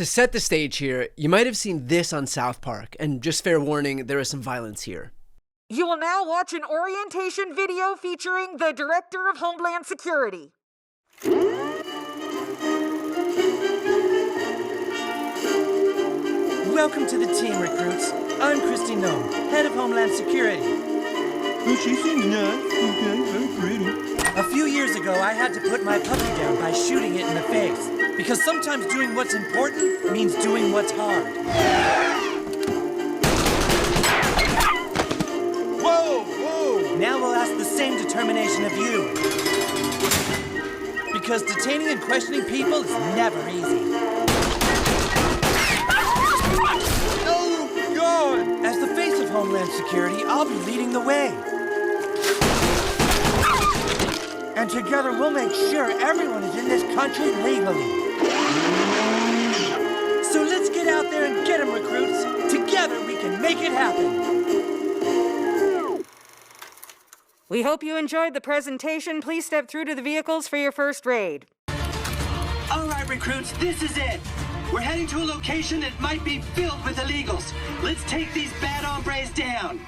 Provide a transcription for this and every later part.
To set the stage here, you might have seen this on South Park, and just fair warning, there is some violence here. You will now watch an orientation video featuring the Director of Homeland Security. Welcome to the team, recruits. I'm Kristi Noem, head of Homeland Security. Oh, she seems nice. Okay, very pretty. A few years ago, I had to put my puppy down by shooting it in the face. Because sometimes doing what's important means doing what's hard. Whoa, whoa! Now we'll ask the same determination of you. Because detaining and questioning people is never easy. Oh, God! As the face of Homeland Security, I'll be leading the way. And together we'll make sure everyone is in this country legally. So let's get out there and get them, recruits. Together we can make it happen. We hope you enjoyed the presentation. Please step through to the vehicles for your first raid. All right, recruits, this is it. We're heading to a location that might be filled with illegals. Let's take these bad hombres down.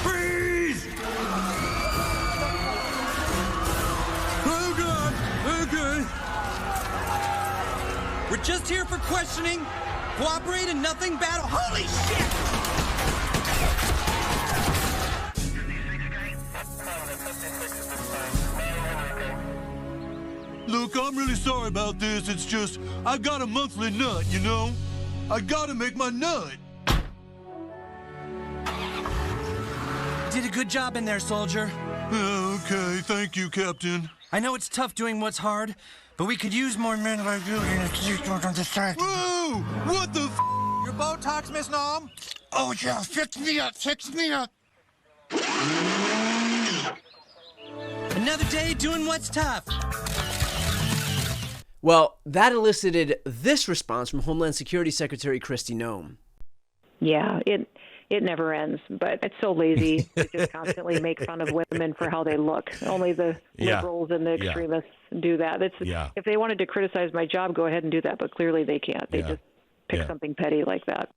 Freeze! Oh, God! Okay. We're just here for questioning. Cooperate and nothing bad. Holy shit! Look, I'm really sorry about this. It's just, I got a monthly nut, you know? I gotta make my nut. Did a good job in there, soldier. Okay, thank you, Captain. I know it's tough doing what's hard, but we could use more men like you in the side. Whoa! What the f? Your Botox, Miss Noem? Oh, yeah, fix me up, fix me up. Another day doing what's tough. Well, that elicited this response from Homeland Security Secretary Kristi Noem. Yeah, it never ends, but it's so lazy to just constantly make fun of women for how they look. Only the liberals and the extremists do that. If they wanted to criticize my job, go ahead and do that, but clearly they can't. They just pick something petty like that.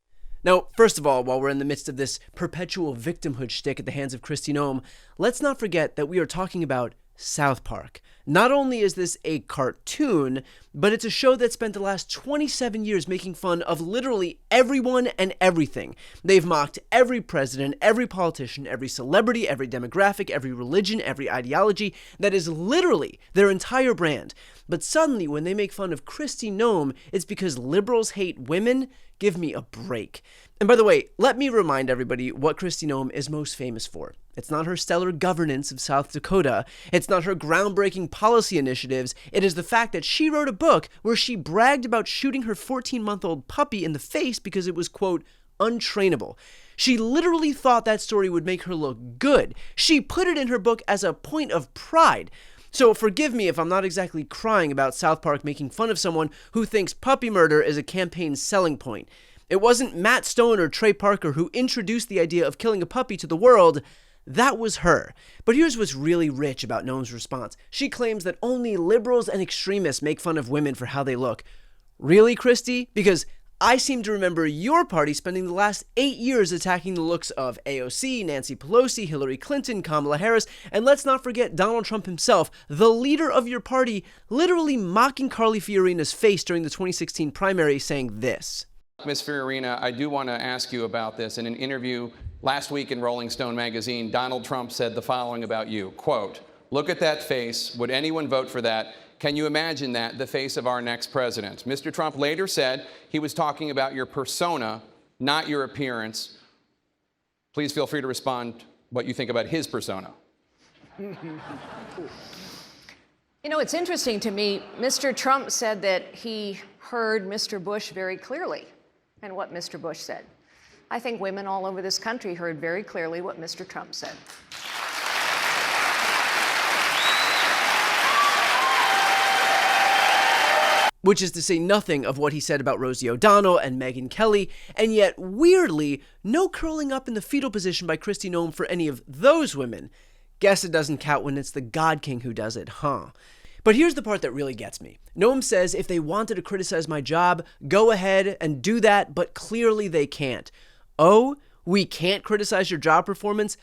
Now, first of all, while we're in the midst of this perpetual victimhood shtick at the hands of Kristi Noem, let's not forget that we are talking about South Park. Not only is this a cartoon, but it's a show that spent the last 27 years making fun of literally everyone and everything. They've mocked every president, every politician, every celebrity, every demographic, every religion, every ideology. That is literally their entire brand. But suddenly, when they make fun of Kristi Noem, it's because liberals hate women? Give me a break. And by the way, let me remind everybody what Kristi Noem is most famous for. It's not her stellar governance of South Dakota. It's not her groundbreaking policy initiatives. It is the fact that she wrote a book where she bragged about shooting her 14-month-old puppy in the face because it was, quote, untrainable. She literally thought that story would make her look good. She put it in her book as a point of pride. So forgive me if I'm not exactly crying about South Park making fun of someone who thinks puppy murder is a campaign selling point. It wasn't Matt Stone or Trey Parker who introduced the idea of killing a puppy to the world. That was her. But here's what's really rich about Noem's response. She claims that only liberals and extremists make fun of women for how they look. Really, Kristi? Because I seem to remember your party spending the last 8 years attacking the looks of AOC, Nancy Pelosi, Hillary Clinton, Kamala Harris, and let's not forget Donald Trump himself, the leader of your party, literally mocking Carly Fiorina's face during the 2016 primary, saying this. Ms. Fiorina, I do want to ask you about this. In an interview last week in Rolling Stone magazine, Donald Trump said the following about you, quote, "Look at that face. Would anyone vote for that? Can you imagine that, the face of our next president?" Mr. Trump later said he was talking about your persona, not your appearance. Please feel free to respond what you think about his persona. You know, it's interesting to me. Mr. Trump said that he heard Mr. Bush very clearly and what Mr. Bush said. I think women all over this country heard very clearly what Mr. Trump said. which is to say nothing of what he said about Rosie O'Donnell and Megyn Kelly, and yet, weirdly, no curling up in the fetal position by Kristi Noem for any of those women. Guess it doesn't count when it's the God King who does it, huh? But here's the part that really gets me. Noem says if they wanted to criticize my job, go ahead and do that, but clearly they can't. Oh, we can't criticize your job performance?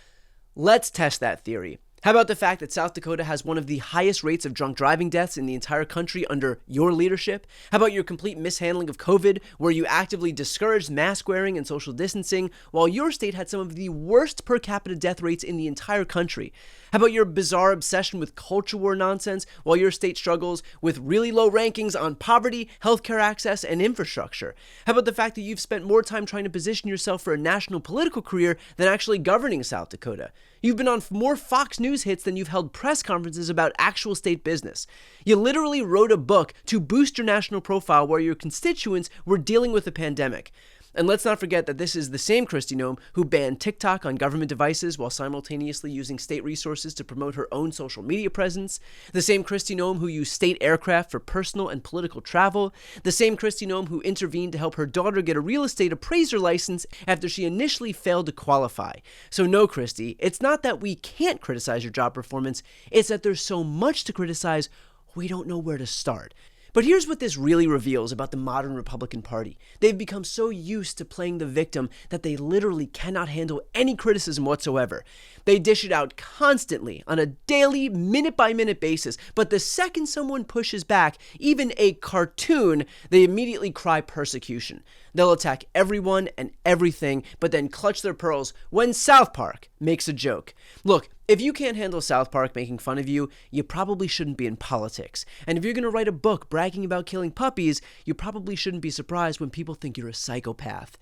Let's test that theory. How about the fact that South Dakota has one of the highest rates of drunk driving deaths in the entire country under your leadership? How about your complete mishandling of COVID, where you actively discouraged mask wearing and social distancing, while your state had some of the worst per capita death rates in the entire country? How about your bizarre obsession with culture war nonsense, while your state struggles with really low rankings on poverty, healthcare access, and infrastructure? How about the fact that you've spent more time trying to position yourself for a national political career than actually governing South Dakota? You've been on more Fox News hits than you've held press conferences about actual state business. You literally wrote a book to boost your national profile while your constituents were dealing with a pandemic. And let's not forget that this is the same Kristi Noem who banned TikTok on government devices while simultaneously using state resources to promote her own social media presence. The same Kristi Noem who used state aircraft for personal and political travel. The same Kristi Noem who intervened to help her daughter get a real estate appraiser license after she initially failed to qualify. So no, Kristi, it's not that we can't criticize your job performance, it's that there's so much to criticize, we don't know where to start. But here's what this really reveals about the modern Republican Party. They've become so used to playing the victim that they literally cannot handle any criticism whatsoever. They dish it out constantly on a daily, minute-by-minute basis, but the second someone pushes back, even a cartoon, they immediately cry persecution. They'll attack everyone and everything, but then clutch their pearls when South Park makes a joke. Look, if you can't handle South Park making fun of you, you probably shouldn't be in politics. And if you're going to write a book bragging about killing puppies, you probably shouldn't be surprised when people think you're a psychopath.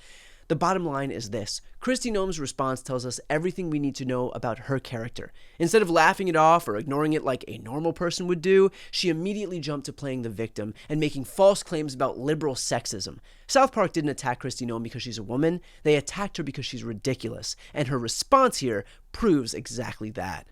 The bottom line is this. Kristi Noem's response tells us everything we need to know about her character. Instead of laughing it off or ignoring it like a normal person would do, she immediately jumped to playing the victim and making false claims about liberal sexism. South Park didn't attack Kristi Noem because she's a woman. They attacked her because she's ridiculous. And her response here proves exactly that.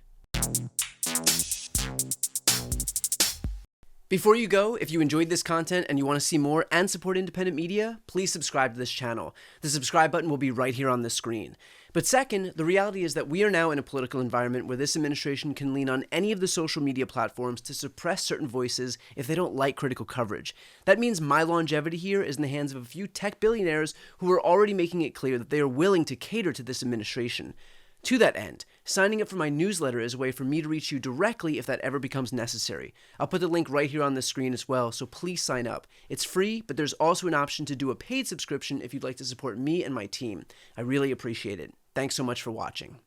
Before you go, if you enjoyed this content and you want to see more and support independent media, please subscribe to this channel. The subscribe button will be right here on the screen. But second, the reality is that we are now in a political environment where this administration can lean on any of the social media platforms to suppress certain voices if they don't like critical coverage. That means my longevity here is in the hands of a few tech billionaires who are already making it clear that they are willing to cater to this administration. To that end, signing up for my newsletter is a way for me to reach you directly if that ever becomes necessary. I'll put the link right here on the screen as well, so please sign up. It's free, but there's also an option to do a paid subscription if you'd like to support me and my team. I really appreciate it. Thanks so much for watching.